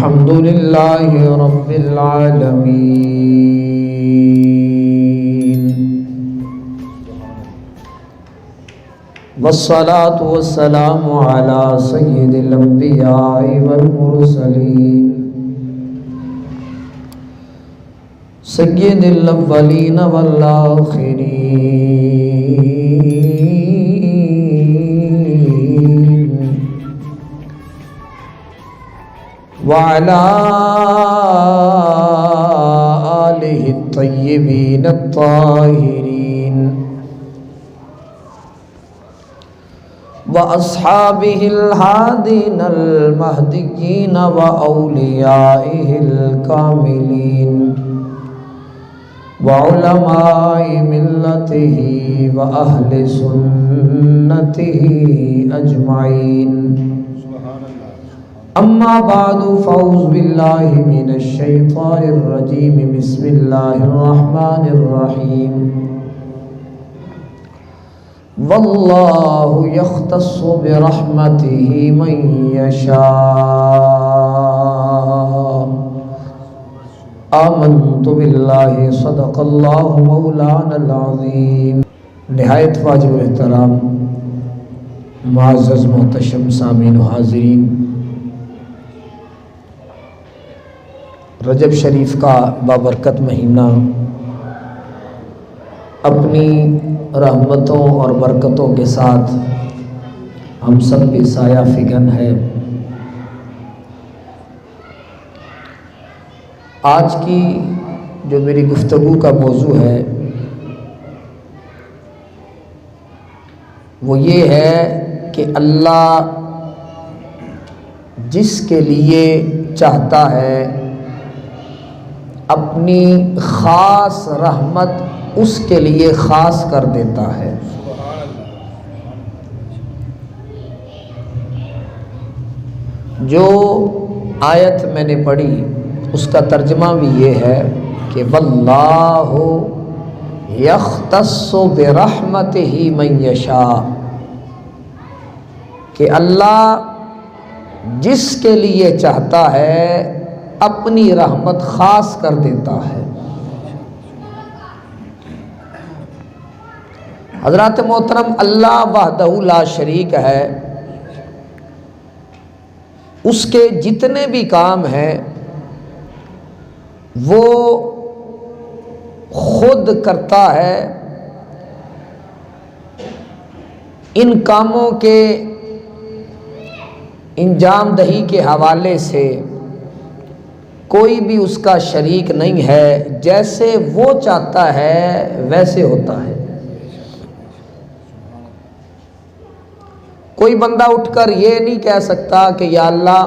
الحمد لله رب العالمين والصلاة والسلام على سيد الأنبياء والمرسلين سيد الأولين والآخرين وعلى آله الطيبين الطاهرين وأصحابه الهادين المهديين وأوليائه الكاملين وعلماء ملته وأهل سنته أجمعين أما بعد فأعوذ بالله من الشيطان الرجيم بسم الله الرحمن الرحيم والله يختص برحمته من يشاء آمنت بالله صدق الله مولانا العظيم. نہایت واجب الاحترام معزز محتشم سامعین و حاضرین، رجب شریف کا بابرکت مہینہ اپنی رحمتوں اور برکتوں کے ساتھ ہم سب پہ سایہ فگن ہے۔ آج کی جو میری گفتگو کا موضوع ہے وہ یہ ہے کہ اللہ جس کے لیے چاہتا ہے اپنی خاص رحمت اس کے لیے خاص کر دیتا ہے۔ جو آیت میں نے پڑھی اس کا ترجمہ بھی یہ ہے کہ واللہ یختص برحمتہ من یشاء، کہ اللہ جس کے لیے چاہتا ہے اپنی رحمت خاص کر دیتا ہے۔ حضرات محترم، اللہ وحدہ لا شریک ہے، اس کے جتنے بھی کام ہیں وہ خود کرتا ہے۔ ان کاموں کے انجام دہی کے حوالے سے کوئی بھی اس کا شریک نہیں ہے، جیسے وہ چاہتا ہے ویسے ہوتا ہے۔ کوئی بندہ اٹھ کر یہ نہیں کہہ سکتا کہ یا اللہ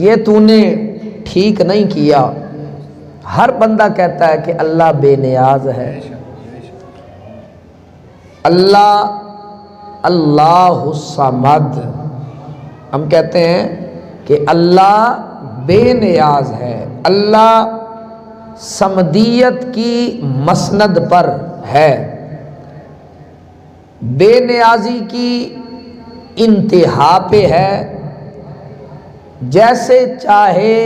یہ تو نے ٹھیک نہیں کیا۔ ہر بندہ کہتا ہے کہ اللہ بے نیاز ہے، اللہ الصمد۔ ہم کہتے ہیں کہ اللہ بے نیاز ہے، اللہ صمدیت کی مسند پر ہے، بے نیازی کی انتہا پہ ہے، جیسے چاہے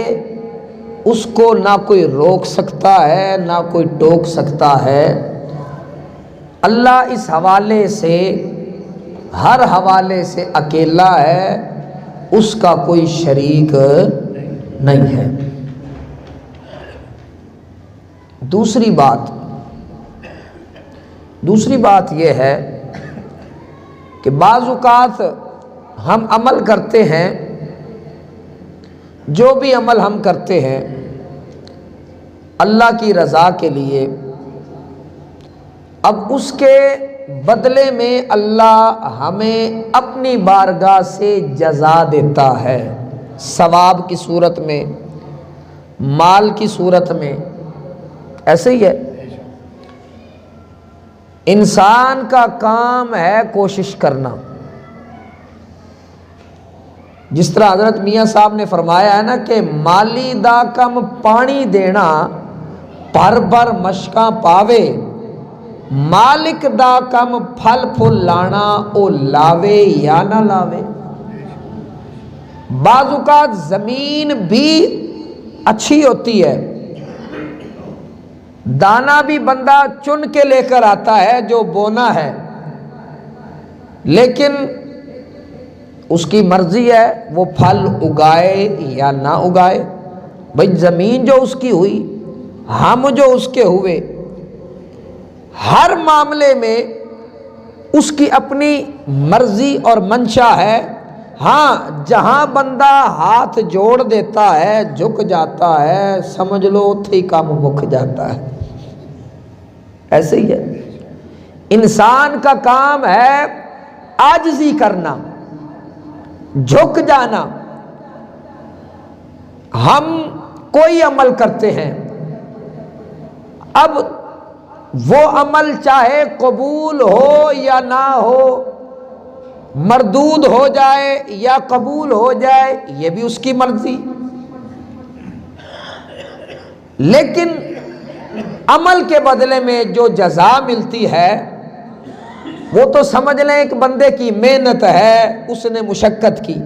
اس کو نہ کوئی روک سکتا ہے نہ کوئی ٹوک سکتا ہے۔ اللہ اس حوالے سے، ہر حوالے سے اکیلا ہے، اس کا کوئی شریک نہیں ہے۔ دوسری بات یہ ہے کہ بعض اوقات ہم عمل کرتے ہیں، جو بھی عمل ہم کرتے ہیں اللہ کی رضا کے لیے، اب اس کے بدلے میں اللہ ہمیں اپنی بارگاہ سے جزا دیتا ہے، ثواب کی صورت میں، مال کی صورت میں۔ ایسے ہی ہے، انسان کا کام ہے کوشش کرنا۔ جس طرح حضرت میاں صاحب نے فرمایا ہے نا کہ مالی دا کم پانی دینا پر بر مشکاں پاوے، مالک دا کم پھل پھل لانا او لاوے یا نہ لاوے۔ بعض اوقات زمین بھی اچھی ہوتی ہے، دانا بھی بندہ چن کے لے کر آتا ہے جو بونا ہے، لیکن اس کی مرضی ہے وہ پھل اگائے یا نہ اگائے۔ بھئی زمین جو اس کی ہوئی، ہم جو اس کے ہوئے، ہر معاملے میں اس کی اپنی مرضی اور منشا ہے۔ ہاں جہاں بندہ ہاتھ جوڑ دیتا ہے، جھک جاتا ہے، سمجھ لو تھی کام مک جاتا ہے۔ ایسے ہی ہے، انسان کا کام ہے عاجزی کرنا، جھک جانا۔ ہم کوئی عمل کرتے ہیں، اب وہ عمل چاہے قبول ہو یا نہ ہو، مردود ہو جائے یا قبول ہو جائے، یہ بھی اس کی مرضی، لیکن عمل کے بدلے میں جو جزا ملتی ہے وہ تو سمجھ لیں ایک بندے کی محنت ہے، اس نے مشقت کی۔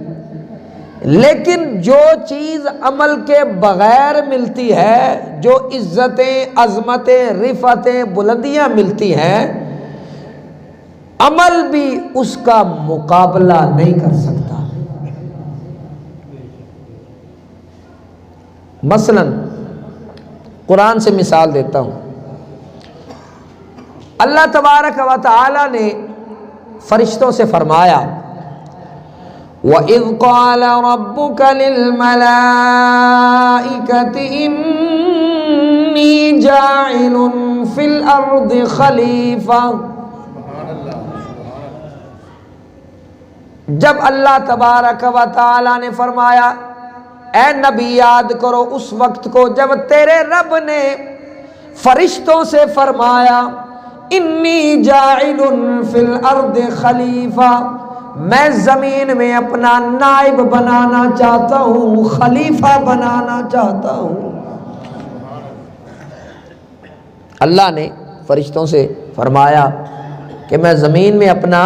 لیکن جو چیز عمل کے بغیر ملتی ہے، جو عزتیں، عظمتیں، رفعتیں، بلندیاں ملتی ہیں، عمل بھی اس کا مقابلہ نہیں کر سکتا۔ مثلا قرآن سے مثال دیتا ہوں، اللہ تبارک و تعالی نے فرشتوں سے فرمایا وَإِذْ قَالَ رَبُّكَ لِلْمَلَائِكَةِ إِنِّي جَاعِلٌ فِي الْأَرْضِ خَلِيفَةً۔ جب اللہ تبارک و تعالی نے فرمایا، اے نبی یاد کرو اس وقت کو جب تیرے رب نے فرشتوں سے فرمایا انی جاعل فی الارض خلیفہ، میں زمین میں اپنا نائب بنانا چاہتا ہوں، خلیفہ بنانا چاہتا ہوں۔ اللہ نے فرشتوں سے فرمایا کہ میں زمین میں اپنا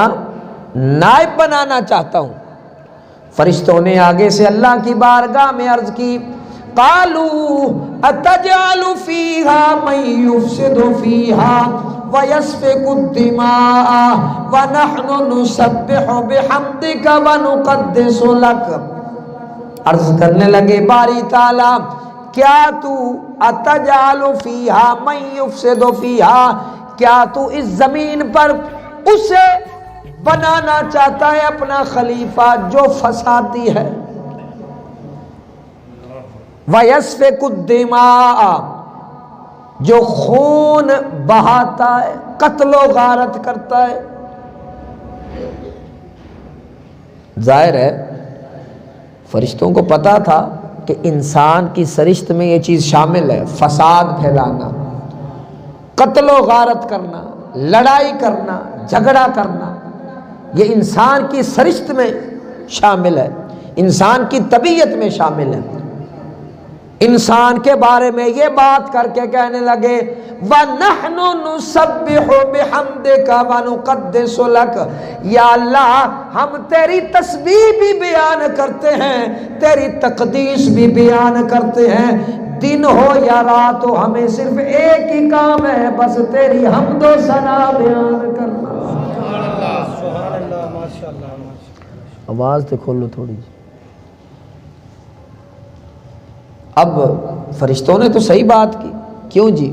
نائب بنانا چاہتا ہوں۔ فرشتوں نے آگے سے اللہ کی بارگاہ میں عرض کی، قالوا اتجعل فیہا من یفسد فیہا وَيَسْفِكُ الدِّمَاءَ وَنَحْنُ نُسَبِّحُ بِحَمْدِكَ وَنُقَدِّسُ لَكَ۔ عرض کرنے لگے باری تعالیٰ، کیا تو اتجعل فیہا من یفسد فیہا، کیا تو اس زمین پر اسے بنانا چاہتا ہے اپنا خلیفہ جو فسادی ہے؟ وَيَسْفِكُ الدِّمَاءَ، جو خون بہاتا ہے، قتل و غارت کرتا ہے۔ ظاہر ہے فرشتوں کو پتا تھا کہ انسان کی سرشت میں یہ چیز شامل ہے، فساد پھیلانا، قتل و غارت کرنا، لڑائی کرنا، جھگڑا کرنا، یہ انسان کی سرشت میں شامل ہے، انسان کی طبیعت میں شامل ہے۔ انسان کے بارے میں یہ بات کر کے کہنے لگے وَنَحْنُ نُسَبِّحُ بِحَمْدِكَ وَنُقَدِّسُ لَكَ، یا اللہ ہم تیری تسبیح بھی بیان کرتے ہیں، تیری تقدیس بھی بیان کرتے ہیں، دن ہو یا رات ہو ہمیں صرف ایک ہی کام ہے، بس تیری حمد و ثنا بیان کرنا۔ سبحان اللہ، ماشاءاللہ۔ آواز تو کھولو تھوڑی جی۔ اب فرشتوں نے تو صحیح بات کی، کیوں جی؟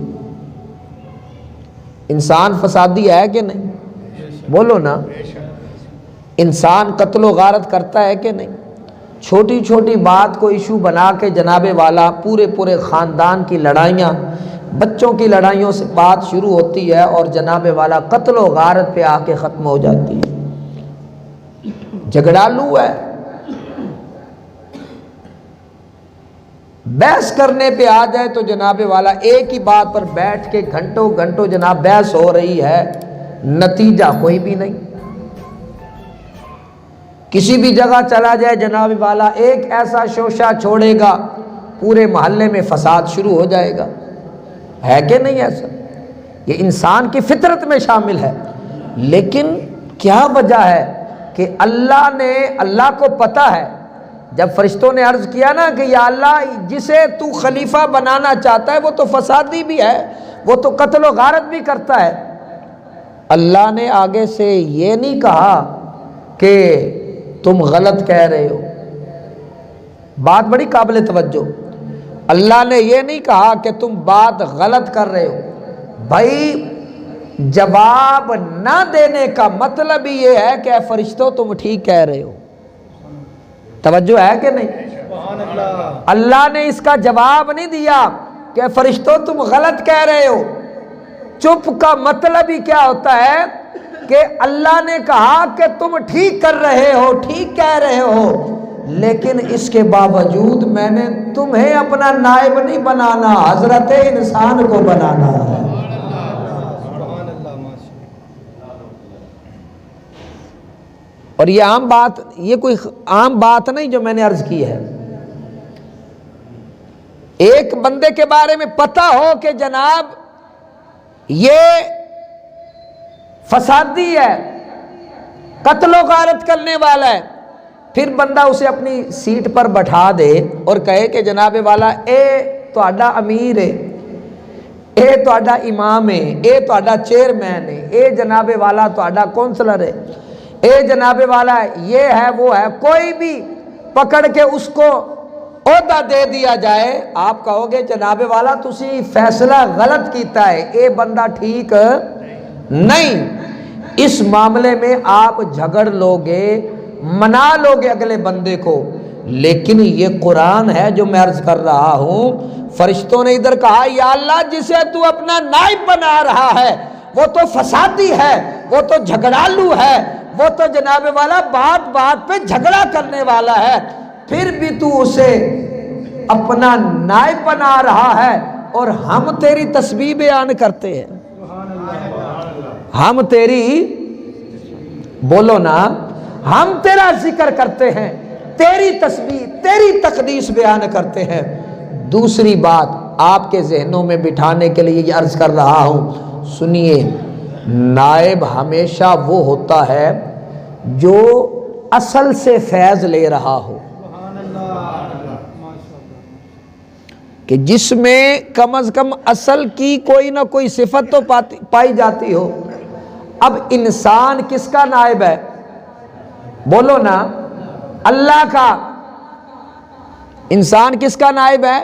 انسان فسادی ہے کہ نہیں؟ بولو نا، انسان قتل و غارت کرتا ہے کہ نہیں؟ چھوٹی چھوٹی بات کو ایشو بنا کے جناب والا پورے خاندان کی لڑائیاں، بچوں کی لڑائیوں سے بات شروع ہوتی ہے اور جناب والا قتل و غارت پہ آ کے ختم ہو جاتی ہے۔ جھگڑالو ہے، بحث کرنے پہ آ جائے تو جناب والا ایک ہی بات پر بیٹھ کے گھنٹوں گھنٹوں جناب بحث ہو رہی ہے، نتیجہ کوئی بھی نہیں۔ کسی بھی جگہ چلا جائے جناب والا ایک ایسا شوشہ چھوڑے گا، پورے محلے میں فساد شروع ہو جائے گا، ہے کہ نہیں ایسا؟ یہ انسان کی فطرت میں شامل ہے۔ لیکن کیا وجہ ہے کہ اللہ کو پتہ ہے جب فرشتوں نے عرض کیا نا کہ یا اللہ جسے تو خلیفہ بنانا چاہتا ہے وہ تو فسادی بھی ہے، وہ تو قتل و غارت بھی کرتا ہے، اللہ نے آگے سے یہ نہیں کہا کہ تم غلط کہہ رہے ہو، بات بڑی قابل توجہ، اللہ نے یہ نہیں کہا کہ تم بات غلط کر رہے ہو۔ بھائی جواب نہ دینے کا مطلب ہی یہ ہے کہ اے فرشتوں تم ٹھیک کہہ رہے ہو، توجہ ہے کہ نہیں؟ اللہ نے اس کا جواب نہیں دیا کہ فرشتوں تم غلط کہہ رہے ہو، چپ کا مطلب ہی کیا ہوتا ہے کہ اللہ نے کہا کہ تم ٹھیک کر رہے ہو، ٹھیک کہہ رہے ہو، لیکن اس کے باوجود میں نے تمہیں اپنا نائب نہیں بنانا، حضرت انسان کو بنانا ہے۔ اور یہ عام بات، یہ کوئی عام بات نہیں جو میں نے عرض کی ہے۔ ایک بندے کے بارے میں پتہ ہو کہ جناب یہ فسادی ہے، قتل و غارت کرنے والا ہے، پھر بندہ اسے اپنی سیٹ پر بٹھا دے اور کہے کہ جناب والا اے تہاڈا امیر ہے، اے تہاڈا امام ہے، اے تہاڈا چیئرمین ہے، اے جناب والا تہاڈا کونسلر ہے، اے جناب والا یہ ہے وہ ہے، کوئی بھی پکڑ کے اس کو عہدہ دے دیا جائے، آپ کہو گے جناب والا تسی فیصلہ غلط کیتا ہے، اے بندہ ٹھیک نہیں۔ اس معاملے میں آپ جھگڑ لوگے، منا لوگے اگلے بندے کو، لیکن یہ قرآن ہے جو میں عرض کر رہا ہوں۔ فرشتوں نے ادھر کہا یا اللہ جسے تو اپنا نائب بنا رہا ہے وہ تو فسادی ہے، وہ تو جھگڑالو ہے، وہ تو جناب والا بات بات پہ جھگڑا کرنے والا ہے، پھر بھی تو اسے اپنا نائب بنا رہا ہے، اور ہم تیری تسبیح بیان کرتے ہیں، ہم تیری، بولو نا، ہم تیرا ذکر کرتے ہیں، تیری تسبیح تیری تقدیس بیان کرتے ہیں۔ دوسری بات آپ کے ذہنوں میں بٹھانے کے لیے یہ عرض کر رہا ہوں، سنیے، نائب ہمیشہ وہ ہوتا ہے جو اصل سے فیض لے رہا ہو، کہ جس میں کم از کم اصل کی کوئی نہ کوئی صفت تو پائی جاتی ہو۔ اب انسان کس کا نائب ہے؟ بولو نا، اللہ کا۔ انسان کس کا نائب ہے؟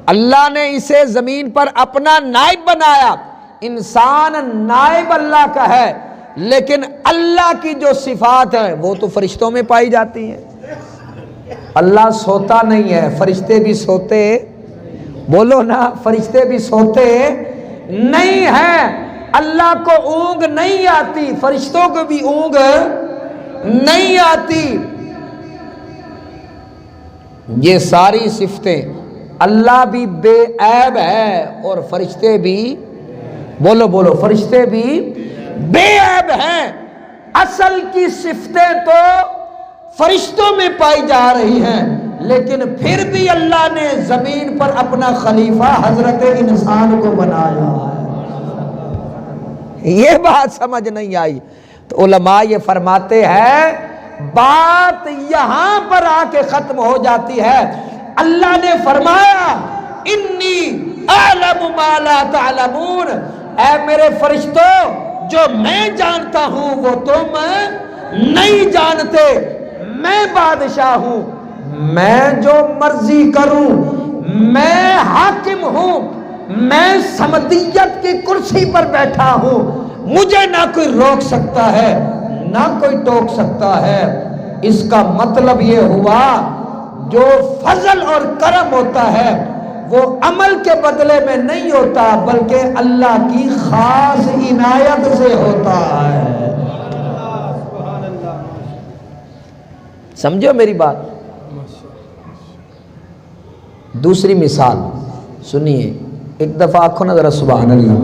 اللہ نے اسے زمین پر اپنا نائب بنایا، انسان نائب اللہ کا ہے، لیکن اللہ کی جو صفات ہیں وہ تو فرشتوں میں پائی جاتی ہیں۔ اللہ سوتا نہیں ہے، فرشتے بھی سوتے، بولو نا، فرشتے بھی سوتے نہیں ہیں۔ اللہ کو اونگ نہیں آتی، فرشتوں کو بھی اونگ نہیں آتی۔ یہ ساری صفتیں، اللہ بھی بے عیب ہے اور فرشتے بھی، بولو بولو، فرشتے بھی بے عیب ہیں۔ اصل کی صفتیں تو فرشتوں میں پائی جا رہی ہیں، لیکن پھر بھی اللہ نے زمین پر اپنا خلیفہ حضرت انسان کو بنایا ہے۔ یہ بات سمجھ نہیں آئی تو علماء یہ فرماتے ہیں بات یہاں پر آ کے ختم ہو جاتی ہے۔ اللہ نے فرمایا انی اعلم ما لا تعلمون، اے میرے فرشتوں جو میں جانتا ہوں وہ تم نہیں جانتے، میں بادشاہ ہوں، میں جو مرضی کروں، میں حاکم ہوں، میں سمدیت کی کرسی پر بیٹھا ہوں، مجھے نہ کوئی روک سکتا ہے نہ کوئی ٹوک سکتا ہے۔ اس کا مطلب یہ ہوا جو فضل اور کرم ہوتا ہے وہ عمل کے بدلے میں نہیں ہوتا بلکہ اللہ کی خاص عنایت سے ہوتا ہے۔ سمجھو میری بات؟ دوسری مثال سنیے، ایک دفعہ آنکھوں نا ذرا سبحان اللہ۔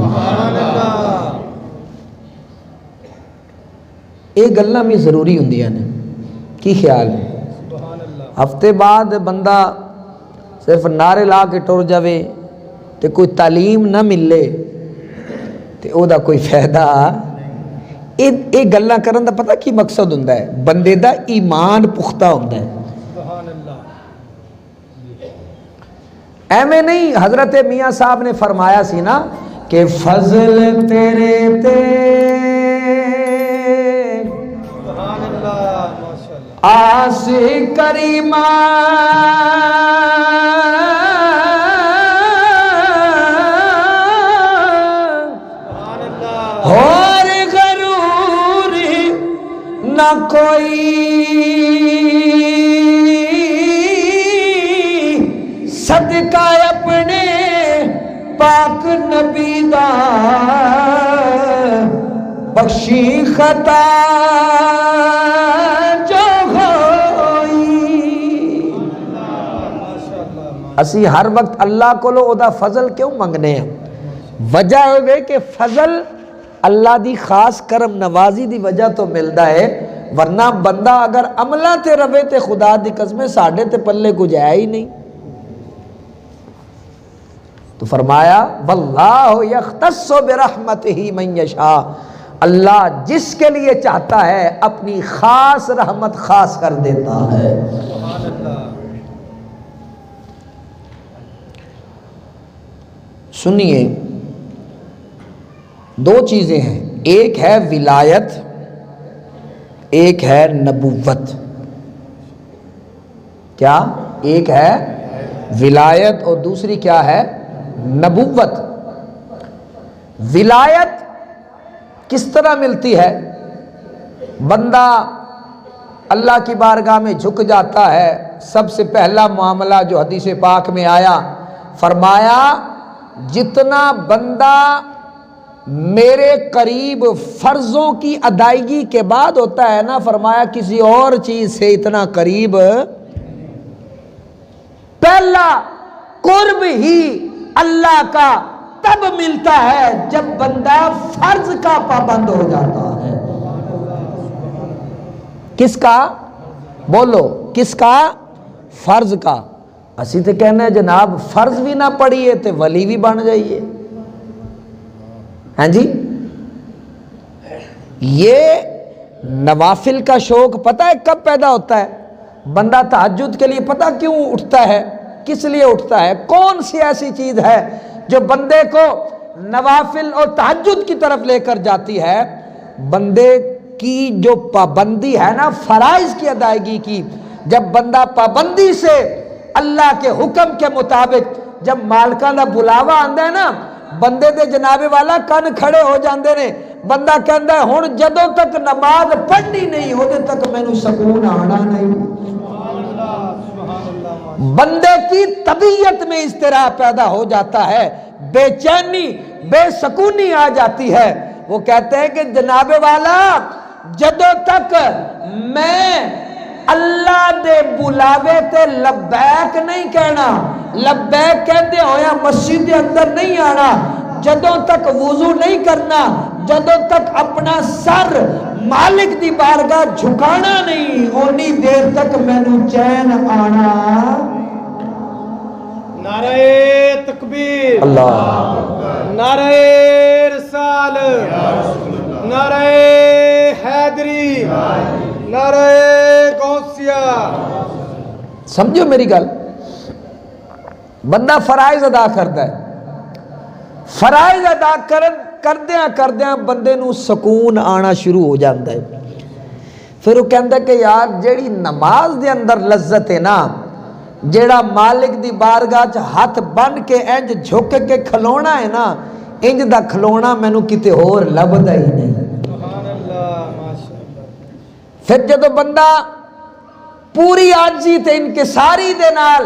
یہ گلاں بھی ضروری ہوندیاں نے، کی خیال ہے؟ ہفتے بعد بندہ صرف نعرے لا کے ٹر جاوے تے کوئی تعلیم نہ ملے تے او دا کوئی فائدہ۔ یہ گلاں کرن دا پتہ کی مقصد ہوندا ہے؟ بندے دا ایمان پختہ ہوندا ہے۔ ایویں نہیں، حضرت میاں صاحب نے فرمایا سی نا کہ فضل تیرے تے آس کریمہ اور غرور نہ کوئی صدقہ اپنے پاک نبی دا بخشی خطا جو ہوئی۔ اسی ہر وقت اللہ کو او دا فضل کیوں منگنے ہیں؟ وجہ ہوئے کہ فضل اللہ دی خاص کرم نوازی دی وجہ تو ملدا ہے، ورنہ بندہ اگر عملہ تے روے تے خدا دی قسمیں ساڑھے تے پلے کچھ ہے ہی نہیں۔ تو فرمایا واللہ یختص برحمتہ من یشاء، اللہ جس کے لیے چاہتا ہے اپنی خاص رحمت خاص کر دیتا ہے۔ سنیے، دو چیزیں ہیں، ایک ہے ولایت، ایک ہے نبوت۔ کیا؟ ایک ہے ولایت اور دوسری کیا ہے؟ نبوت۔ ولایت کس طرح ملتی ہے؟ بندہ اللہ کی بارگاہ میں جھک جاتا ہے، سب سے پہلا معاملہ جو حدیث پاک میں آیا، فرمایا جتنا بندہ میرے قریب فرضوں کی ادائیگی کے بعد ہوتا ہے نا، فرمایا کسی اور چیز سے اتنا قریب پہلا قرب ہی اللہ کا تب ملتا ہے جب بندہ فرض کا پابند ہو جاتا ہے۔ کس کا؟ بولو کس کا؟ فرض کا۔ اسی تو کہنا ہے جناب فرض بھی نہ پڑھیے تو ولی بھی بن جائیے۔ ہاں جی، یہ نوافل کا شوق پتہ ہے کب پیدا ہوتا ہے؟ بندہ تہجد کے لیے پتہ کیوں اٹھتا ہے؟ کس لیے اٹھتا ہے؟ کون سی ایسی چیز ہے جو بندے کو نوافل اور تہجد کی طرف لے کر جاتی ہے؟ بندے کی جو پابندی ہے نا فرائض کی ادائیگی کی، جب بندہ پابندی سے اللہ کے حکم کے مطابق، جب مالکاں دا بلاوا آندا ہے نا، بندے دے جناب والا کن کھڑے ہو جاندے نے، بندہ کہندا ہے ہن جدوں تک نماز پڑھنی نہیں اودے تک مینوں سکون آنا نہیں۔ بندے کی طبیعت میں اضطراب پیدا ہو جاتا ہے، بے چینی بے سکونی آ جاتی ہے۔ وہ کہتے ہیں کہ جناب والا جدوں تک میں اللہ دے بلاوے تے لبیک نہیں کہنا، لبیک کہتے ہویا مسجد دے اندر نہیں آنا، جدوں تک وضو نہیں کرنا، جدوں تک اپنا سر مالک دی بارگاہ جھکانا نہیں، اونی دیر تک مینوں چین آنا۔ نعرہ تکبیر، اللہ، نعرہ رسال، نعرہ حیدری، نعرہ غوثیہ۔ سمجھو میری گل، بندہ فرائض ادا کرتا ہے، فرائض ادا کردیاں بندے نو سکون آنا شروع ہو جاتا ہے۔ پھر وہ کہندا ہے کہ یار جیڑی نماز دے اندر لذت ہے نا، جیڑا مالک دی بارگاہ چ ہاتھ بن کے انج جھک کے کھلونا ہے نا، انج دا کھلونا مینوں کتے ہور لبدا ہی نہیں۔ سبحان اللہ، ماشاءاللہ۔ پھر جدو بندہ پوری عاجزی تے انکساری دے نال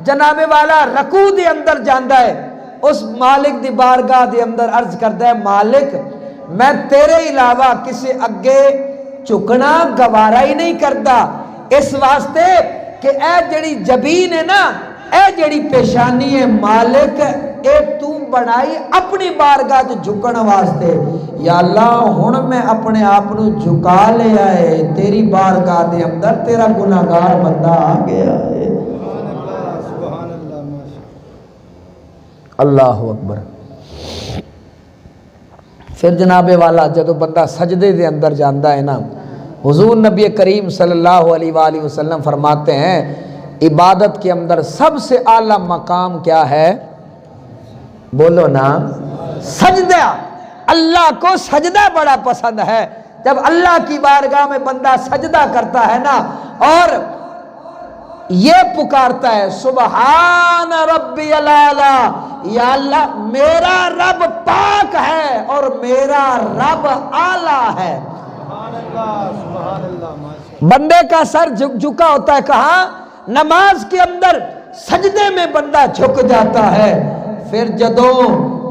جناب والا رکوع دے اندر جاندا ہے، اس مالک دی بارگاہ دے اندر عرض کرتا ہے مالک میں تیرے علاوہ کسی اگے چکنا گوارا ہی نہیں کرتا، اس واسطے کہ اے جڑی جبین ہے نا، اے جڑی پیشانی ہے مالک اے تو بنائی اپنی بارگاہ جو جھکن واسطے، یا اللہ ہن میں اپنے آپ نو جھکا لیا ہے تیری بارگاہ دے اندر، تیرا گناہگار بندہ آ گیا ہے۔ سبحان اللہ، سبحان اللہ، ماشاءاللہ۔ اللہ اکبر۔ پھر جناب والا جدو بندہ سجدے دے اندر جاندا ہے نا، حضور نبی کریم صلی اللہ علیہ وآلہ وسلم فرماتے ہیں عبادت کے اندر سب سے اعلیٰ مقام کیا ہے؟ بولو نا، سجدہ۔ اللہ کو سجدہ بڑا پسند ہے۔ جب اللہ کی بارگاہ میں بندہ سجدہ کرتا ہے نا اور یہ پکارتا ہے سبحان ربی الاعلیٰ، یا اللہ میرا رب پاک ہے اور میرا رب اعلیٰ ہے۔ سبحان اللہ ماشاء بندے کا سر جھکا ہوتا ہے، کہاں؟ نماز کے اندر سجدے میں بندہ جھک جاتا ہے۔ پھر جدوں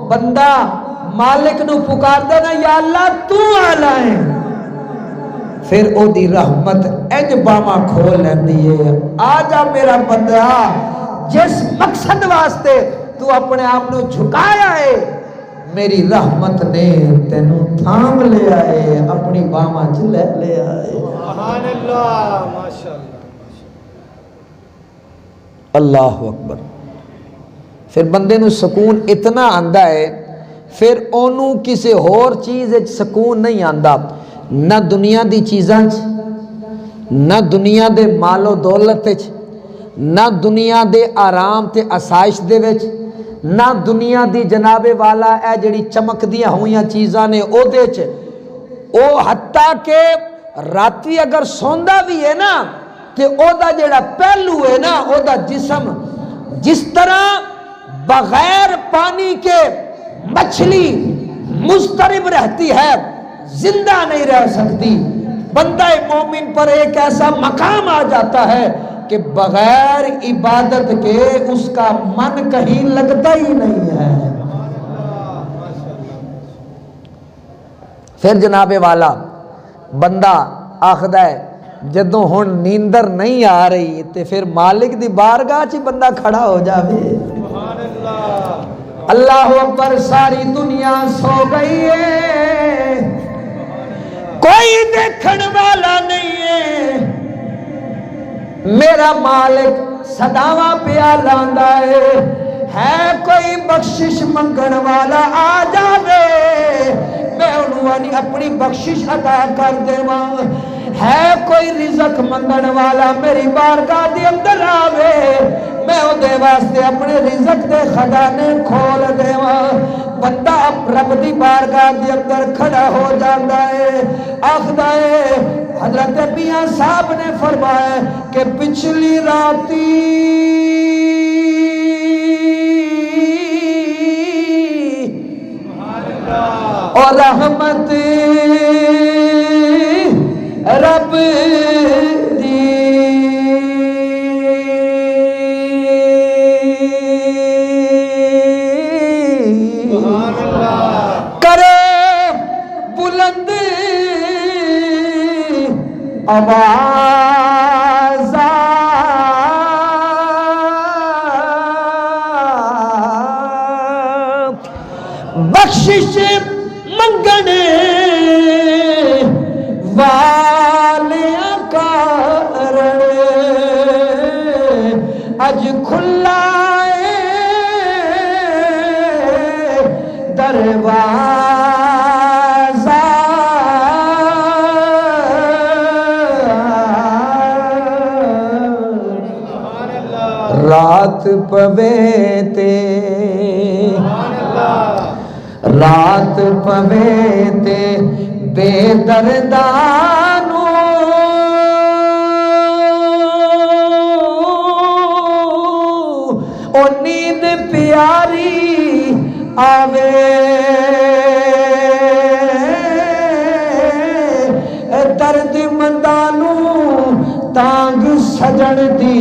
بندہ مالک نو پکاردا نا یا اللہ تو اعلیٰ ہے، پھر او دی رحمت انج باواں کھول لیندی ہے، آ جا میرا بندہ، جس مقصد واسطے تو اپنے آپ نو جھکایا ہے میری رحمت نے تینوں تھام لیا ہے، اپنی باواں چ لے لیا ہے۔ سبحان اللہ ماشاء اللہ۔ اللہ اکبر۔ پھر بندے نو سکون اتنا آندا ہے، پھر اونوں کسی اور چیز وچ سکون نہیں آندا، نہ دنیا دی چیزاں چ، نہ دنیا دے مال و دولت وچ، نہ دنیا دے آرام تے آسائش دے وچ، نہ دنیا دی جناب والا اے جڑی چمک دیاں ہویاں چیزاں نے او دے چ، او حتیٰ کہ راتی اگر سوندا بھی ہے نا تے او دا جڑا پہلو ہے نا، او دا جسم جس طرح بغیر پانی کے مچھلی مضطرب رہتی ہے، زندہ نہیں رہ سکتی، بندہ مومن پر ایک ایسا مقام آ جاتا ہے کہ بغیر عبادت کے اس کا من کہیں لگتا ہی نہیں ہے۔ پھر جناب والا بندہ آخدا ہے جدوں ہن نیندر نہیں آ رہی تے پھر مالک دی بارگاہ چ بندہ کھڑا ہو جاوے۔ سبحان اللہ۔ اللہ اکبر، ساری دنیا سو گئی ہے، کوئی دیکھن والا نہیں ہے، میرا مالک صداواں پیا لاندا ہے کوئی بخشش منگن والا آ جاوے میں انہوں اپنی بخشش عطا کر دیواں، ہے کوئی رزق منگن والا میری بارگاہ دے اندر آوے میں او دے واسطے اپنے رزق دے خزانے کھول دیواں۔ بندہ رب دی بارگاہ دے اندر کھڑا ہو جاندا ہے، آخدا ہے حضرت میاں صاحب نے فرمایا کہ پچھلی راتی اور رحمت رب دی کرے بلند آواز بخشش منگن والیاں کارن اج کھلا دروازہ رات پوے تے رات پوے تے بے دردانو او نیند پیاری آوے درد مندانو تانگ سجن دی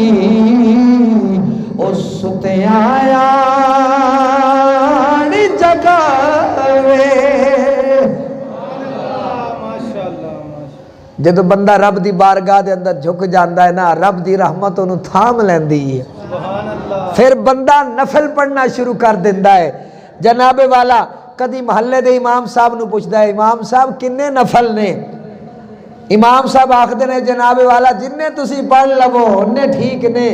او ستے آیا جدو بندہ رب دی بارگاہ دے اندر جھک جاندا ہے نا، رب دی رحمت انہوں تھام لیندی ہے، پھر بندہ نفل پڑھنا شروع کر دیندا ہے۔ جناب والا کدی محلے دے امام صاحب نو پوچھدا ہے امام صاحب کنے نفل نے؟ امام صاحب آخدے نے جناب والا جننے تسی پڑھ لو اننے ٹھیک نے،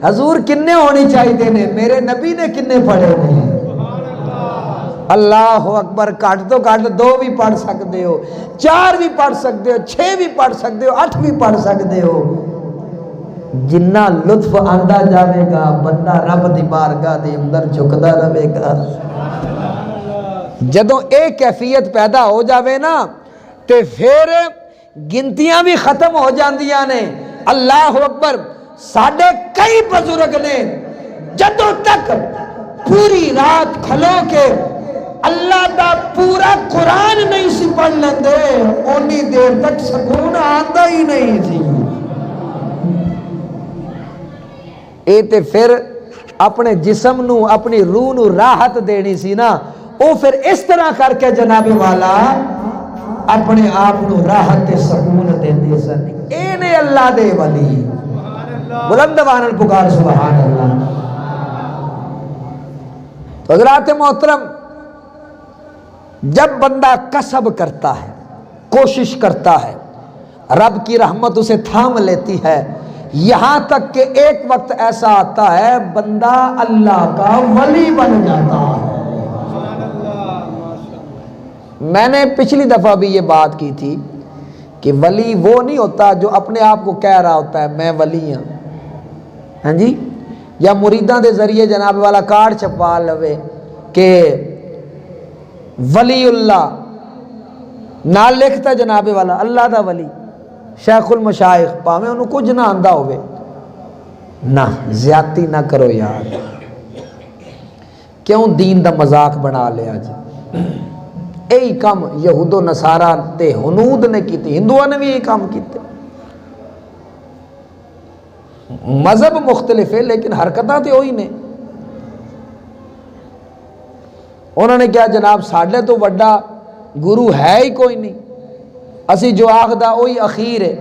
حضور کنے ہونی چاہیے نے؟ میرے نبی نے کنے پڑھے نے؟ اللہ اکبر، کٹ تو کٹ 2 بھی پڑھ سکتے ہو، 4 بھی پڑھ سکتے ہو، 6 بھی پڑھ سکتے ہو، 8 بھی پڑھ سکتے ہو، جنہ لطف آندا جاوے گا بندہ رب دی بارگاہ دے اندر جھکدا رہے گا۔ جدوں ایک کیفیت پیدا ہو جاوے نا تے پھر گنتیاں بھی ختم ہو جاندیاں نے۔ اللہ اکبر، ساڈے کئی بزرگ نے جدوں تک پوری رات کھلو کے اللہ دا پورا قرآن نہیں سی پڑھ لیندے اونی دیر تک سکون آندا ہی نہیں سی۔ اے تے پھر اپنے جسم نو اپنی روح نو راحت دینی سی نا، او پھر اس طرح کر کے جناب والا اپنے آپ نو راحت تے سکون دیندے سن۔ اے نے اللہ دے ولی، بلند آواز پکار سبحان اللہ۔ تو حضرات محترم، جب بندہ کسب کرتا ہے، کوشش کرتا ہے، رب کی رحمت اسے تھام لیتی ہے، یہاں تک کہ ایک وقت ایسا آتا ہے بندہ اللہ کا ولی بن جاتا ہے۔ میں نے پچھلی دفعہ بھی یہ بات کی تھی کہ ولی وہ نہیں ہوتا جو اپنے آپ کو کہہ رہا ہوتا ہے میں ولی ہوں، ہاں جی، یا مریداں دے ذریعے جناب والا کارڈ چھپوا لوے کہ ولی اللہ نال لکھتا جناب والا اللہ دا ولی شیخ المشائخ، پاویں انہوں کچھ نہ آندا ہوئے۔ نہ زیادتی نہ کرو یار، کیوں دین دا مذاق بنا لیا جی؟ یہی کام یہود و نصارہ تے ہنود نے کیتے، ہندوؤں نے بھی یہی کام کیتے۔ مذہب مختلف ہے لیکن حرکتاں تے وہی نے۔ انہوں نے کیا جناب ساڈے تو وڈا گرو ہے ہی کوئی نہیں، اسی جو آخدا وہی اخیر ہے،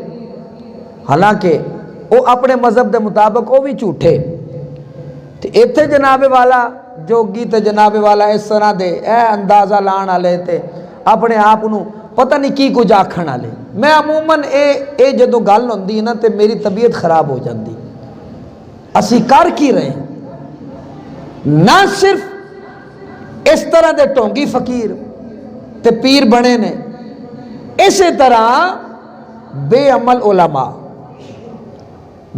حالانکہ وہ اپنے مذہب دے مطابق وہ بھی جھوٹے۔ تے ایتھے جناب والا جوگی تے جناب والا اس طرح دے اے اندازہ لان والے تے اپنے آپ نو پتہ نہیں کی کچھ آکھن والے۔ میں عموماً اے جدوں گل ہوندی نا تے میری طبیعت خراب ہو جاندی۔ اسی کر کی رہے ہیں، نہ صرف اس طرح دے ٹونگی فقیر تے پیر بنے نے، اسی طرح بے عمل علماء،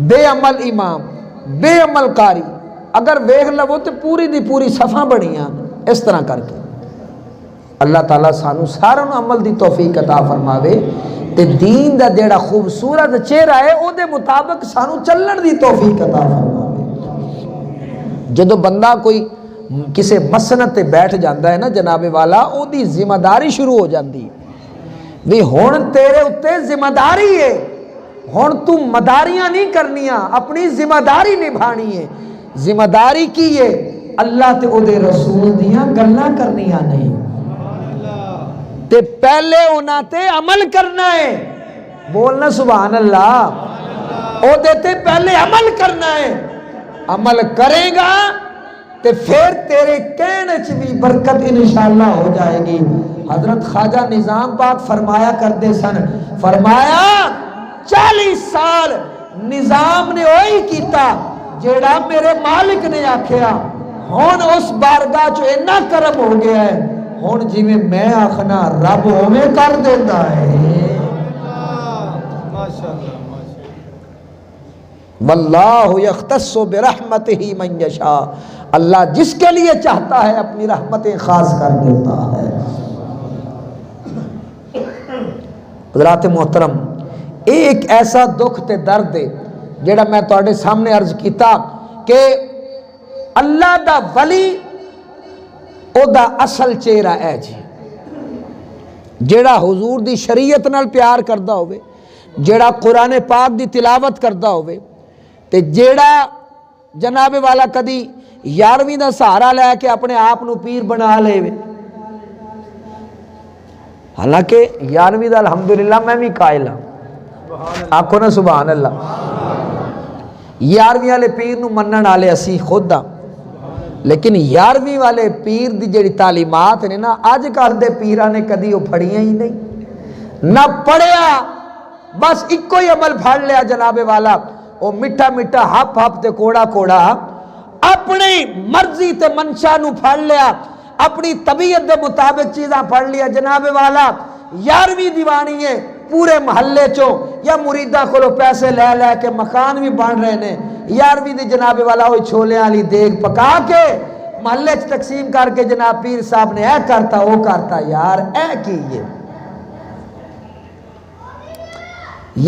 بے عمل امام، بے عمل قاری اگر ویکھ لو تو پوری دی پوری صفحہ بنیاں اس طرح کر کے۔ اللہ تعالیٰ سانو ساروں عمل دی توفیق عطا فرماوے تے دین دا جیڑا خوبصورت چہرہ ہے او دے مطابق سانو چلن دی توفیق عطا فرماوے۔ جدو بندہ کوئی کسے مسنت تے بیٹھ جاندہ ہے نا جناب والا، او دی ذمہ داری شروع ہو جاندی وی ہون تیرے اتے ذمہ داری ہے، ہون تو مداریاں نہیں کرنیاں، اپنی ذمہ داری نبھانی ہے۔ ذمہ داری کی ہے اللہ تے او دے رسول دیاں گلاں کرنیاں نہیں تے پہلے انہاں تے عمل کرنا ہے۔ بولنا سبحان اللہ، او دے تے پہلے عمل کرنا ہے۔ عمل کرے گا تے پھر تیرے کہنے چ بھی برکت انشاءاللہ ہو جائے گی۔ حضرت خواجہ نظام پاک فرمایا کرتے سن، فرمایا 40 سال نظام نے وہی کیتا جیڑا میرے مالک نے آکھیا، ہون اس بارگاہ چو اتنا کرم ہو گیا ہے، ہون جی میں آخنا رب ہومیں کر دیتا ہے۔ واللہ یختص برحمتہ من یشاء، اللہ جس کے لیے چاہتا ہے اپنی رحمتیں خاص کر دیتا ہے۔ حضرات محترم، ایک ایسا دکھ تے درد ہے جیڑا میں تواڈے سامنے عرض کیتا کہ اللہ دا ولی او دا اصل چہرہ ہے جی، جیڑا حضور دی شریعت نال پیار کردا ہوئے، جیڑا قرآن پاک دی تلاوت کردا ہوئے تے جیڑا جناب والا کدی 11ویں دا سہارا لے کے اپنے آپ نو پیر بنا لے وے۔ حالانکہ 11ویں دا الحمدللہ میں بھی قائل ہوں، آکھو نا سبحان اللہ۔ 11ویں والے پیر نو منن والے اسی خود ہاں، لیکن 11ویں والے پیر دی جڑی تعلیمات نے نا اج کل دے پیراں نے کدی وہ پڑھیاں ہی نہیں، نہ پڑھیا، بس ایکو ہی عمل پھڑ لیا جناب والا، وہ میٹھا میٹھا ہپ ہپ تے کوڑا کوڑا اپنی مرضی تے منشا نو پھڑ لیا، اپنی طبیعت دے مطابق چیزاں پڑھ لیا جناب والا۔ 11ویں دیوانی ہے پورے محلے چوں یا مریدہ کو پیسے لے لے کے مکان بھی بن رہے نے، 11ویں دی جناب والا ہوئی چھولے والی دیگ پکا کے محلے چ تقسیم کر کے جناب پیر صاحب نے اے کرتا وہ کرتا، یار اے کی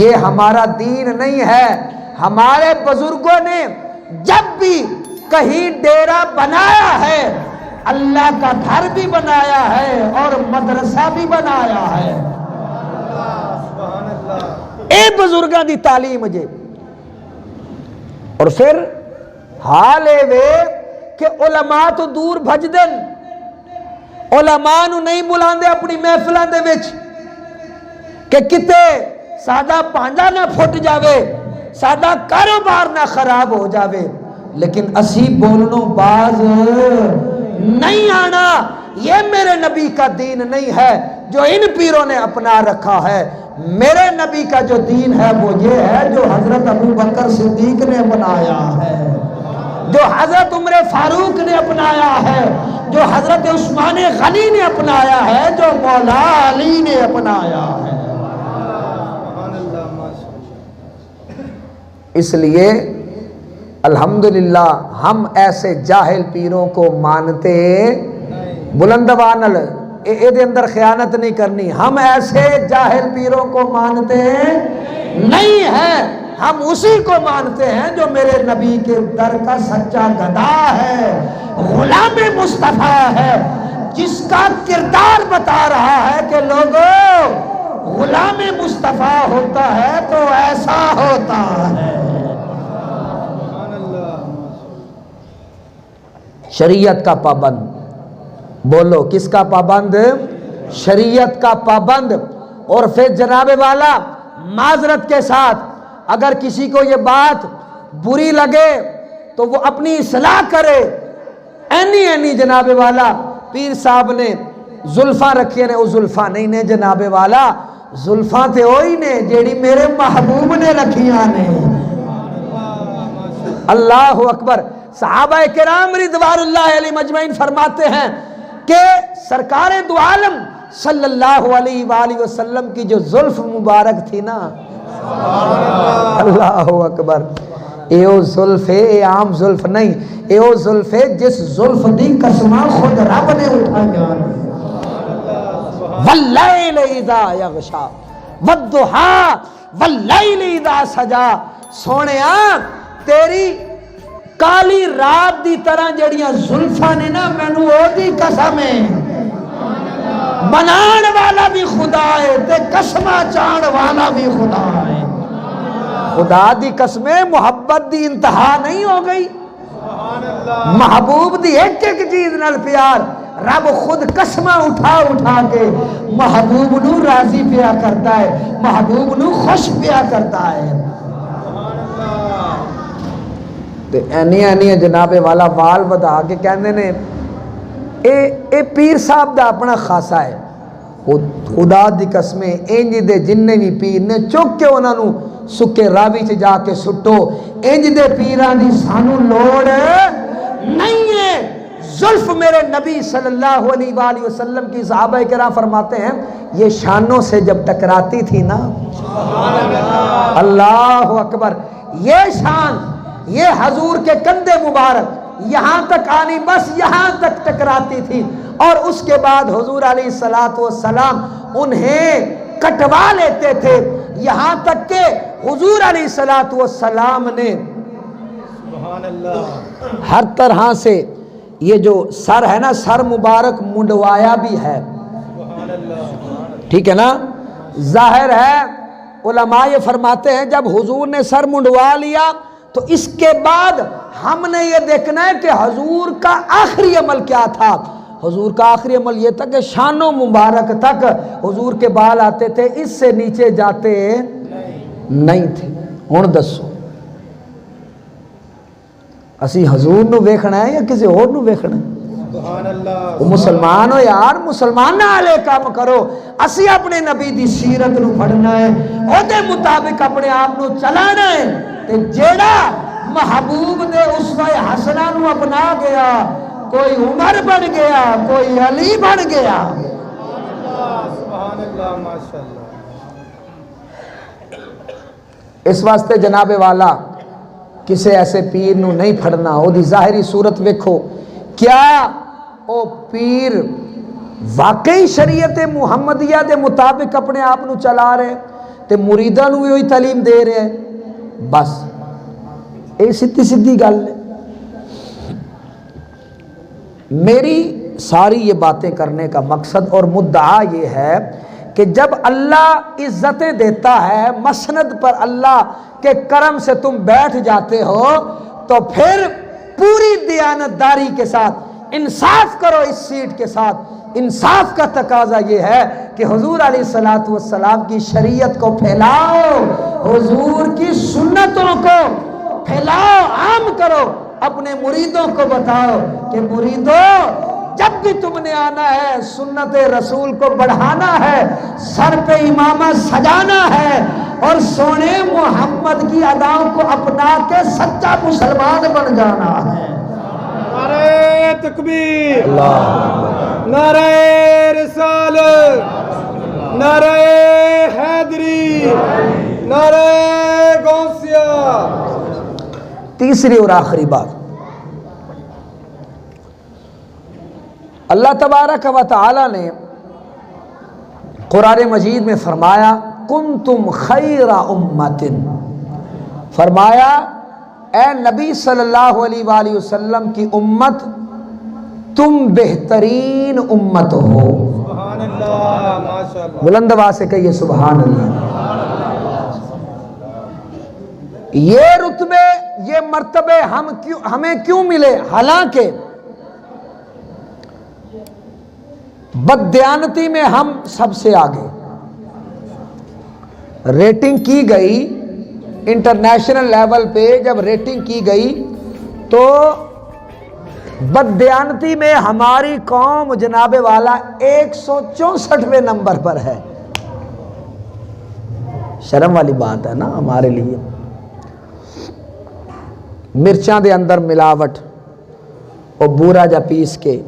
یہ ہمارا دین نہیں ہے۔ ہمارے بزرگوں نے جب بھی کہیں ڈیرا بنایا ہے اللہ کا گھر بھی بنایا ہے اور مدرسہ بھی بنایا ہے۔ اے بزرگاں دی تعلیم جے۔ اور پھر حال وے کہ علماء تو دور بھج دن، علماء نو نہیں بلاندے اپنی محفلاں دے وچ کہ کتے سادہ پانڈا نہ پھٹ جاوے، سادہ کاروبار نہ خراب ہو جاوے، لیکن اسی بولنوں باز نہیں آنا۔ یہ میرے نبی کا دین نہیں ہے جو ان پیروں نے اپنا رکھا ہے۔ میرے نبی کا جو دین ہے وہ یہ ہے جو حضرت ابو بکر صدیق نے اپنایا ہے، جو حضرت عمر فاروق نے اپنایا ہے، جو حضرت عثمان غنی نے اپنایا ہے، جو مولا علی نے اپنایا ہے۔ اس لیے الحمدللہ ہم ایسے جاہل پیروں کو مانتے بلندوانل اے دے اندر خیانت نہیں کرنی، ہم ایسے جاہل پیروں کو مانتے نہیں ہیں، ہم اسی کو مانتے ہیں جو میرے نبی کے در کا سچا گدا ہے، غلام مصطفیٰ ہے، جس کا کردار بتا رہا ہے کہ لوگوں غلام مصطفیٰ ہوتا ہے تو ایسا ہوتا ہے۔ شریعت کا پابند، بولو کس کا پابند؟ شریعت کا پابند۔ اور پھر جناب والا معذرت کے ساتھ اگر کسی کو یہ بات بری لگے تو وہ اپنی اصلاح کرے۔ اینی جناب والا پیر صاحب نے زلفاں رکھی نے، وہ زلفاں نہیں نے جناب والا، زلفاں تے ہوئی نے جیڑی میرے محبوب نے رکھیاں نے۔ اللہ اکبر۔ صحابہ کرام رضوان اللہ علیہ مجمعین فرماتے ہیں کہ سرکار دو عالم صلی اللہ علیہ وآلہ وسلم کی جو زلف مبارک تھی نا، اللہ اکبر، ایو زلف ہے، اے عام زلف نہیں، ایو زلف ہے جس زلف دی قسمہ خود رب نے اٹھایا، واللیل اذا یغشا والضحا واللیل اذا سجا۔ سونیا تیری کالی رات دی طرح جڑیاں زلفاں نے نا، مینوں او دی قسم ہے، بنان والا بھی خدا ہے تے قسمہ چان والا بھی خدا ہے۔ خدا دی قسمیں محبت دی انتہا نہیں ہو گئی، محبوب دی ایک ایک چیز نال پیار، رب خود قسمہ اٹھا اٹھا کے محبوب نو راضی پیا کرتا ہے، محبوب نو خوش پیا کرتا ہے۔ اینی جناب والا وال بدا کے کہندے نے اے پیر صاحب دا اپنا خاصا ہے، خدا دی قسمیں انج دے جننے بھی پیر نے چک کے انہاں نو سکے راوی چ جا کے سٹو، انج دے پیران دی سانو لوڑ نہیں ہے۔ زلف میرے نبی صلی اللہ علیہ وآلہ وسلم کی صحابہ کرام فرماتے ہیں یہ شانوں سے جب ٹکراتی تھی نا، اللہ اکبر، یہ شان، یہ حضور کے کندھے مبارک یہاں تک آنی، بس یہاں تک ٹکراتی تھی، اور اس کے بعد حضور علیہ السلام انہیں کٹوا لیتے تھے، یہاں تک کہ حضور علیہ السلام نے ہر طرح سے یہ جو سر ہے نا، سر مبارک منڈوایا بھی ہے، ٹھیک ہے نا۔ ظاہر ہے علماء یہ فرماتے ہیں جب حضور نے سر منڈوا لیا تو اس کے بعد ہم نے یہ دیکھنا ہے کہ حضور کا آخری عمل کیا تھا۔ حضور کا آخری عمل یہ تھا کہ شانوں مبارک تک حضور کے بال آتے تھے، اس سے نیچے جاتے نہیں تھے۔ ہن دسو اسی حضور نو ویکھنا ہے یا کسی اور نو ویکھنا ہے؟ مسلمان ہو یار، مسلمان والے کام کرو، اسی اپنے نبی دی سیرت نو پڑھنا ہے، او دے مطابق اپنے آپ نو چلانا ہے۔ تے جیڑا محبوب دے اسوہ حسنہ نو اپنا گیا، کوئی عمر بن گیا، کوئی علی بن گیا۔ سبحان اللہ، ماشاءاللہ۔ اس واسطے جناب والا کسے ایسے پیر نو نہیں پھڑنا، او دی ظاہری صورت ویکھو، کیا او پیر واقعی شریعت محمدیہ دے مطابق اپنے آپ نو چلا رہے تے مریداں نو وہی تعلیم دے رہے ہیں؟ بس یہ سیدھی سیدھی گل ہے۔ میری ساری یہ باتیں کرنے کا مقصد اور مدعا یہ ہے کہ جب اللہ عزتیں دیتا ہے، مسند پر اللہ کے کرم سے تم بیٹھ جاتے ہو، تو پھر پوری دیانتداری کے ساتھ انصاف کرو۔ اس سیٹ کے ساتھ انصاف کا تقاضا یہ ہے کہ حضور علیہ الصلوۃ والسلام کی شریعت کو پھیلاؤ، حضور کی سنتوں کو پھیلاؤ، عام کرو، اپنے مریدوں کو بتاؤ کہ مریدوں جب بھی تم نے آنا ہے سنت رسول کو بڑھانا ہے، سر پہ امامہ سجانا ہے اور سونے محمد کی اداؤں کو اپنا کے سچا مسلمان بن جانا ہے۔ نعرہ تکبیر، نعرہ رسالت، نعرہ حیدری، نعرہ غوثیہ۔ تیسری اور آخری بات، اللہ تبارک و تعالی نے قرآن مجید میں فرمایا کنتم خیر امت، فرمایا اے نبی صلی اللہ علیہ وآلہ وسلم کی امت تم بہترین امت ہو۔ سبحان اللہ، ماشاءاللہ، بلند آواز سے کہیے سبحان اللہ۔ یہ رتبے، یہ مرتبے ہمیں کیوں ملے؟ حالانکہ بددیانتی میں ہم سب سے آگے، ریٹنگ کی گئی انٹرنیشنل لیول پہ، جب ریٹنگ کی گئی تو بددیانتی میں ہماری قوم جناب والا 164ویں نمبر پر ہے۔ شرم والی بات ہے نا ہمارے لیے۔ مرچاں دے اندر ملاوٹ اور بورا جا پیس کے،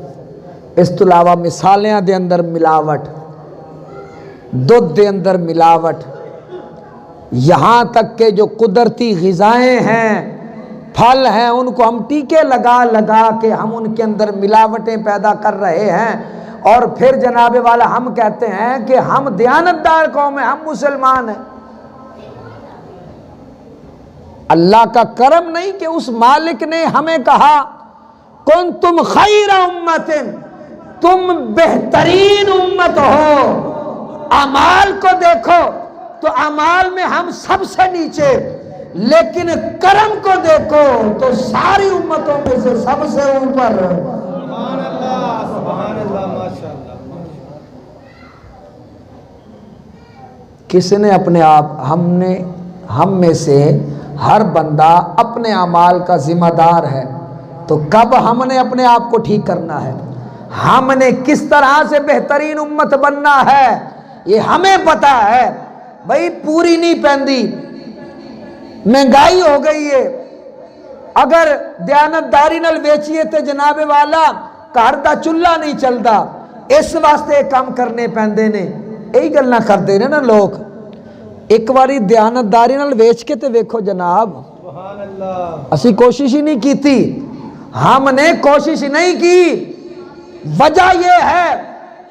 اس تو علاوہ مثالیاں دے اندر ملاوٹ، دودھ دے اندر ملاوٹ، یہاں تک کہ جو قدرتی غذائیں ہیں، پھل ہیں، ان کو ہم ٹیکے لگا لگا کے ہم ان کے اندر ملاوٹیں پیدا کر رہے ہیں، اور پھر جناب والا ہم کہتے ہیں کہ ہم دیانتدار قوم ہیں، ہم مسلمان ہیں۔ اللہ کا کرم نہیں کہ اس مالک نے ہمیں کہا کنتم خیر امت، تم بہترین امت ہو۔ اعمال کو دیکھو تو اعمال میں ہم سب سے نیچے، لیکن کرم کو دیکھو تو ساری امتوں میں سے سب سے اوپر۔ سبحان اللہ، سبحان اللہ، ماشاءاللہ۔ کس نے اپنے آپ، ہم میں سے ہر بندہ اپنے اعمال کا ذمہ دار ہے، تو کب ہم نے اپنے آپ کو ٹھیک کرنا ہے؟ ہم نے کس طرح سے بہترین امت بننا ہے یہ ہمیں پتا ہے۔ بھائی پوری نہیں پہندی، مہنگائی ہو گئی ہے، اگر دیانتداری نال ویچیے تے جناب والا گھر دا چولہا نہیں چلدا، اس واسطے کام کرنے پیندے نے۔ یہی گلاں کردے نے نا لوگ۔ ایک باری دیانتداری نال ویچ کے تے ویکھو جناب، سبحان اللہ، اسی کوشش ہی نہیں کیتی، ہم نے کوشش نہیں کی، وجہ یہ ہے۔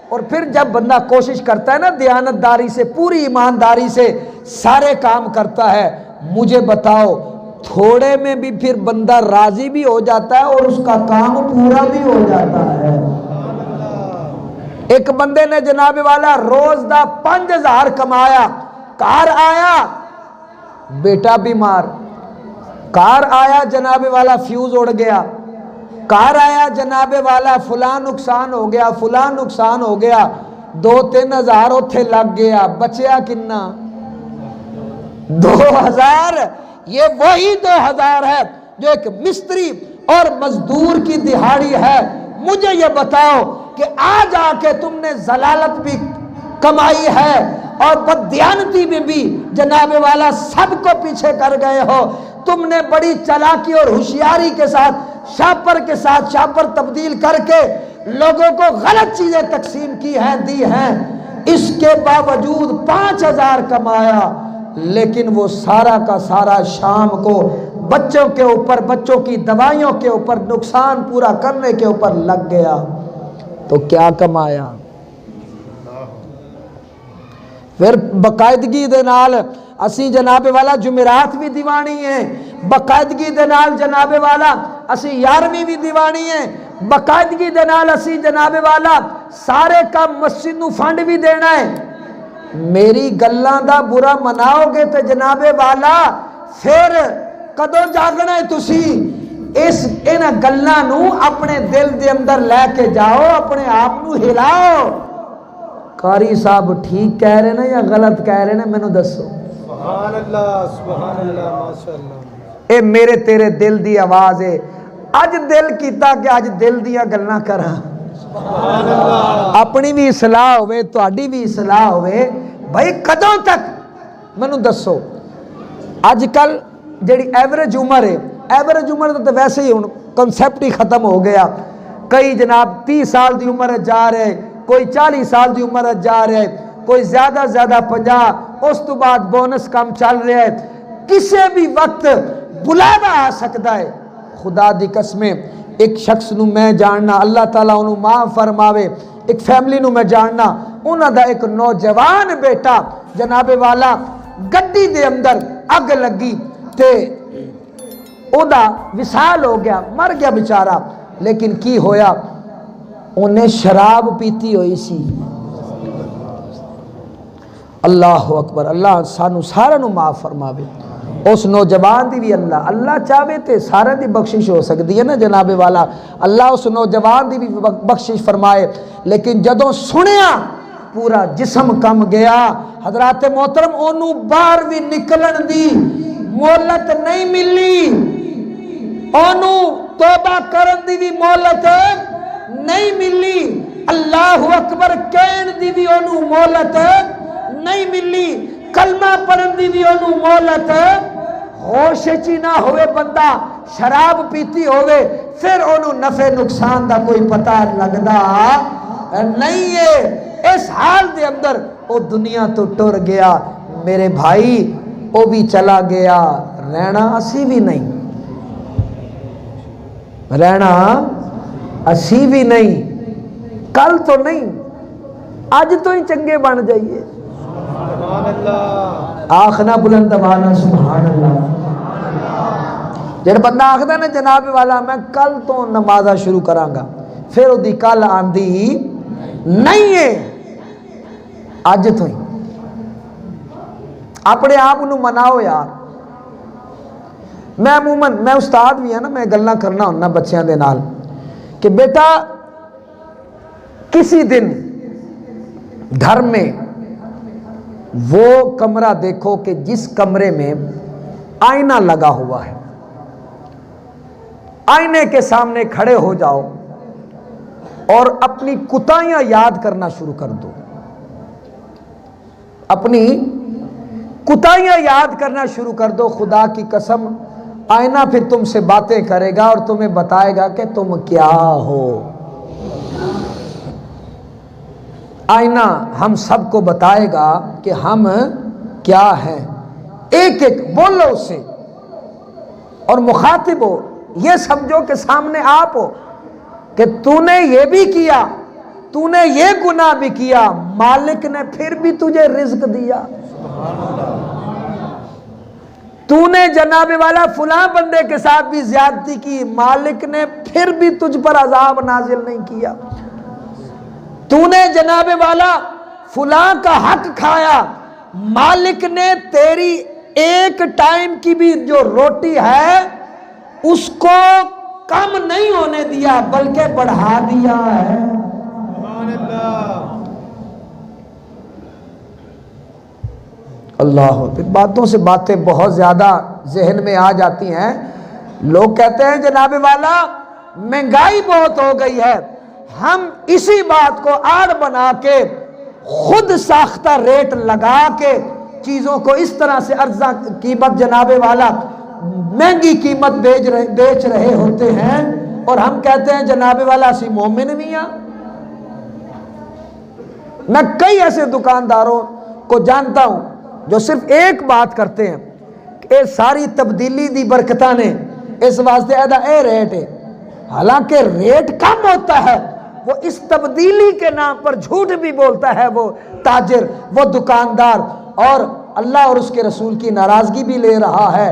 اور پھر جب بندہ کوشش کرتا ہے نا دیانتداری سے، پوری ایمانداری سے سارے کام کرتا ہے، مجھے بتاؤ تھوڑے میں بھی پھر بندہ راضی بھی ہو جاتا ہے اور اس کا کام پورا بھی ہو جاتا ہے۔ ایک بندے نے جناب والا روز دا 5000 کمایا، کار آیا بیٹا بیمار، کار آیا جناب والا فیوز اڑ گیا، کار آیا جناب والا فلاں نقصان ہو گیا، فلاں نقصان ہو گیا، 2-3 ہزار اتھے لگ گیا، بچیا کنا 2000۔ یہ وہی 2000 ہے جو ایک مستری اور مزدور کی دہاڑی ہے۔ مجھے یہ بتاؤ کہ آج آ کے تم نے ضلالت بھی کمائی ہے اور بددیانتی میں بھی جناب والا سب کو پیچھے کر گئے ہو۔ تم نے بڑی چالاکی اور ہوشیاری کے ساتھ شاپر تبدیل کر کے لوگوں کو غلط چیزیں تقسیم کی ہیں، دی ہیں، اس کے باوجود 5000 کمایا، لیکن وہ سارا کا سارا شام کو بچوں کے اوپر، بچوں کی دوائیوں کے اوپر، نقصان پورا کرنے کے اوپر لگ گیا تو کیا کمایا؟ پھر باقاعدگی دے نال اسی جناب والا جمعرات بھی دیوانی ہیں، باقاعدگی دے نال جناب والا اسی 11ویں بھی دیوانی ہیں، باقاعدگی دے نال اسی جناب والا سارے کام مسجد نو فنڈ بھی دینا ہے۔ میری گلاں دا برا مناؤ گے تے جناب والا پھر کدوں جاگنا ہے تسی؟ ان گلاں نو اپنے دل دے اندر لے کے جاؤ، اپنے آپ نو ہلاؤ۔ قاری صاحب ٹھیک کہہ رہے ہیں یا غلط کہہ رہے ہیں؟ مینوں دسو۔ سبحان اللہ، سبحان اللہ، ماشاءاللہ۔ اے میرے تیرے دل دی آواز ہے۔ اج دل کیتا کہ اج دل دیاں گلاں کراں، سبحان اللہ۔ اپنی بھی اصلاح ہوئے، تہاڈی بھی اصلاح ہوئے۔ بھائی کدوں تک مینوں دسو؟ اج کل جڑی ایوریج عمر ہے، ایوریج عمر تو ویسے ہی ہن کنسیپٹ ہی ختم ہو گیا۔ کئی جناب 30 سال دی عمر جا رہے، کوئی 40 سال دی عمر جا رہے، کوئی زیادہ 50، اس تو بعد بونس کم چل رہا ہے۔ کسی بھی وقت بلاوا آ سکتا ہے۔ خدا دی قسمیں ایک شخص نو میں جاننا، اللہ تعالیٰ انہوں معاف فرماوے، ایک فیملی نو میں جاننا، انہاں دا ایک نوجوان بیٹا جناب والا گڈی دے اندر اگ لگی تے او دا وصال ہو گیا، مر گیا بیچارہ۔ لیکن کی ہویا؟ انہیں شراب پیتی ہوئی سی۔ اللہ اکبر، اللہ سانو سارا نو معاف فرماوے۔ اس نوجوان دی بھی اللہ چاہے تے سارے دی بخشش ہو سکتی ہے نا جناب والا، اللہ اس نوجوان دی بھی بخشش فرمائے۔ لیکن جدوں سنیا پورا جسم کم گیا۔ حضرات محترم اونوں باہر بھی نکلن دی مہلت نہیں ملی، اونوں توبہ کرن دی بھی مہلت نہیں ملی، اللہ اکبر کہن دی بھی اونوں مہلت نہیں ملی، کلمہ پڑھن دی بھی اونوں مہلت ہوش چی نہ ہوئے۔ بندہ شراب پیتی ہوئے پھر اونوں نفع نقصان دا کوئی پتہ لگدا نہیں ہے۔ اس حال دے اندر او دنیا تو ٹر گیا۔ میرے بھائی او بھی چلا گیا، رہنا اسی بھی نہیں، رہنا اسی بھی نہیں، کل تو نہیں، اج تو ہی چنگے بن جائیے۔ سبحان اللہ۔ آخنا بلند والا سبحان اللہ۔ جب بندہ آخدا نا جناب والا میں کل تو نمازہ شروع کراں گا، پھر وہ کل آندی نہیں ہے، اج تو ہی اپنے آپ نو مناؤ یار۔ میں عموماً میں استاد بھی ہاں نا، میں گلاں کرنا ہونا بچیاں دے نال کہ بیٹا کسی دن گھر میں وہ کمرہ دیکھو کہ جس کمرے میں آئینہ لگا ہوا ہے، آئینے کے سامنے کھڑے ہو جاؤ اور اپنی کوتاہیاں یاد کرنا شروع کر دو، اپنی کوتاہیاں یاد کرنا شروع کر دو۔ خدا کی قسم آئینہ پھر تم سے باتیں کرے گا اور تمہیں بتائے گا کہ تم کیا ہو۔ آئینہ ہم سب کو بتائے گا کہ ہم کیا ہیں۔ ایک ایک بولو اسے اور مخاطب ہو، یہ سمجھو کہ سامنے آپ ہو کہ تو نے یہ بھی کیا، تو نے یہ گناہ بھی کیا، مالک نے پھر بھی تجھے رزق دیا۔ تو نے جناب والا فلاں بندے کے ساتھ بھی زیادتی کی، مالک نے پھر بھی تجھ پر عذاب نازل نہیں کیا۔ تو نے جناب والا فلاں کا حق کھایا، مالک نے تیری ایک ٹائم کی بھی جو روٹی ہے اس کو کم نہیں ہونے دیا بلکہ بڑھا دیا ہے۔ سبحان اللہ۔ اللہ باتوں سے باتیں بہت زیادہ ذہن میں آ جاتی ہیں۔ لوگ کہتے ہیں جناب والا مہنگائی بہت ہو گئی ہے، ہم اسی بات کو آڑ بنا کے خود ساختہ ریٹ لگا کے چیزوں کو اس طرح سے ارزاں قیمت جناب والا مہنگی قیمت بیچ رہے ہوتے ہیں، اور ہم کہتے ہیں جناب والا اسی مومن بھی ہیں۔ میں کئی ایسے دکانداروں کو جانتا ہوں جو صرف ایک بات کرتے ہیں کہ ساری تبدیلی دی برکتاں نے اس واسطے ایدا اے ریٹ ہے، حالانکہ ریٹ کم ہوتا ہے، وہ اس تبدیلی کے نام پر جھوٹ بھی بولتا ہے وہ تاجر، وہ دکاندار، اور اللہ اور اس کے رسول کی ناراضگی بھی لے رہا ہے۔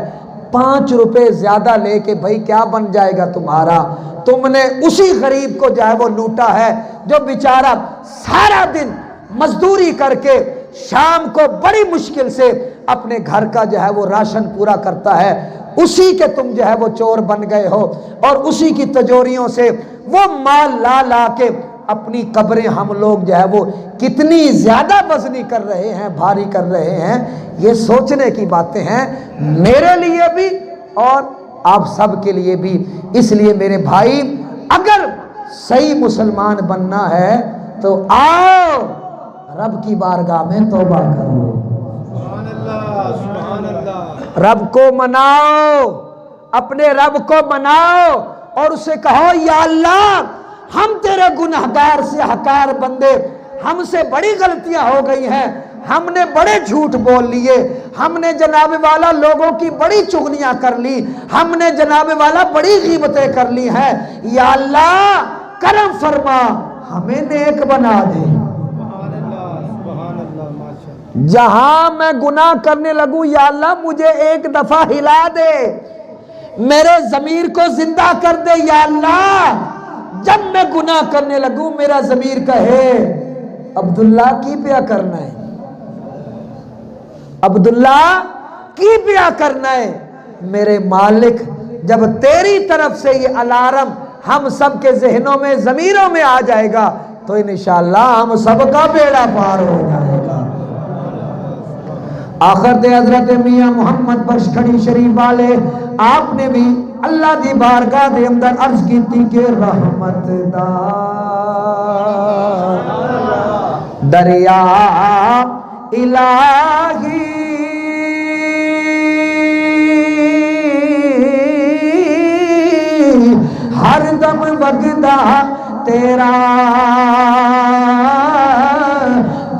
5 روپے زیادہ لے کے بھائی کیا بن جائے گا تمہارا؟ تم نے اسی غریب کو جو ہے وہ لوٹا ہے جو بیچارہ سارا دن مزدوری کر کے شام کو بڑی مشکل سے اپنے گھر کا جو ہے وہ راشن پورا کرتا ہے، اسی کے تم جو ہے وہ چور بن گئے ہو، اور اسی کی تجوریوں سے وہ مال لا لا کے اپنی قبریں ہم لوگ جو ہے وہ کتنی زیادہ وزنی کر رہے ہیں، بھاری کر رہے ہیں۔ یہ سوچنے کی باتیں ہیں میرے لیے بھی اور آپ سب کے لیے بھی۔ اس لیے میرے بھائی، اگر صحیح مسلمان بننا ہے تو آؤ رب کی بارگاہ میں توبہ کرو، سبحان اللہ، سبحان اللہ۔ رب کو مناؤ، اپنے رب کو مناؤ اور اسے کہو یا اللہ ہم تیرے گنہگار سے حقار بندے، ہم سے بڑی غلطیاں ہو گئی ہیں، ہم نے بڑے جھوٹ بول لیے، ہم نے جناب والا لوگوں کی بڑی چغلیاں کر لی، ہم نے جناب والا بڑی غیبتیں کر لی ہیں، یا اللہ کرم فرما ہمیں نیک بنا دے۔ سبحان اللہ، ماشاءاللہ۔ جہاں میں گناہ کرنے لگوں یا اللہ مجھے ایک دفعہ ہلا دے، میرے ضمیر کو زندہ کر دے یا اللہ۔ جب میں گناہ کرنے لگوں میرا ضمیر کہے عبداللہ کی پیا کرنا ہے، عبداللہ کی پیا کرنا ہے۔ میرے مالک جب تیری طرف سے یہ الارم ہم سب کے ذہنوں میں ضمیروں میں آ جائے گا تو انشاءاللہ ہم سب کا بیڑا پار ہو جائے گا۔ آخر دے حضرت میاں محمد بخش کھڑی شریف والے آپ نے بھی اللہ دی بارگاہ دے اندر عرض کیتی کہ رحمت دا دریا الہی ہر دم وگدا تیرا،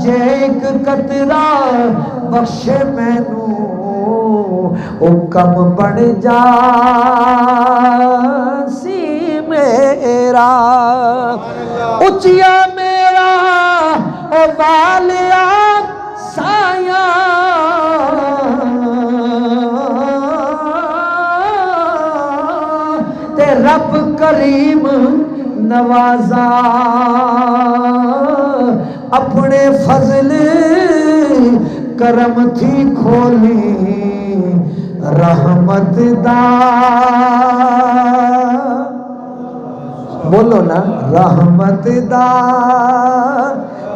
جے ایک قطرہ بخشے مینوں حکم بڑھ جا سی میرا، اچیا میرا او والیا سایہ تے رب کریم نوازا، اپنے فضل کرم تھی کھولی رحمت دا، بولو نا رحمت دا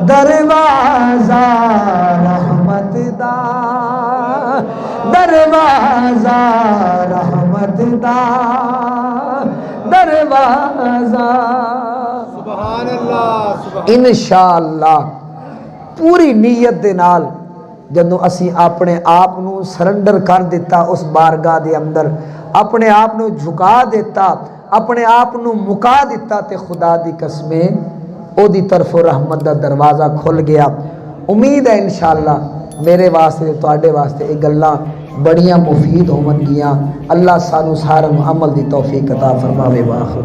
دروازہ، رحمت دا دروازہ، رحمت دا دروازہ۔ سبحان اللہ، سبحان انشاءاللہ پوری نیت دے نال جدوں اسی اپنے آپ نو سرنڈر کر دیتا اس بارگاہ دے اندر، اپنے آپ نو جھکا دیتا، اپنے آپ نو مکا دیتا، تے خدا دی قسمیں او دی طرف رحمت دا دروازہ کھل گیا۔ امید ہے انشاءاللہ میرے واسطے تواڈے واسطے یہ گلاں بڑیاں مفید ہون گیاں۔ اللہ سانو سارا عمل دی توفیق عطا فرماوے۔ واخر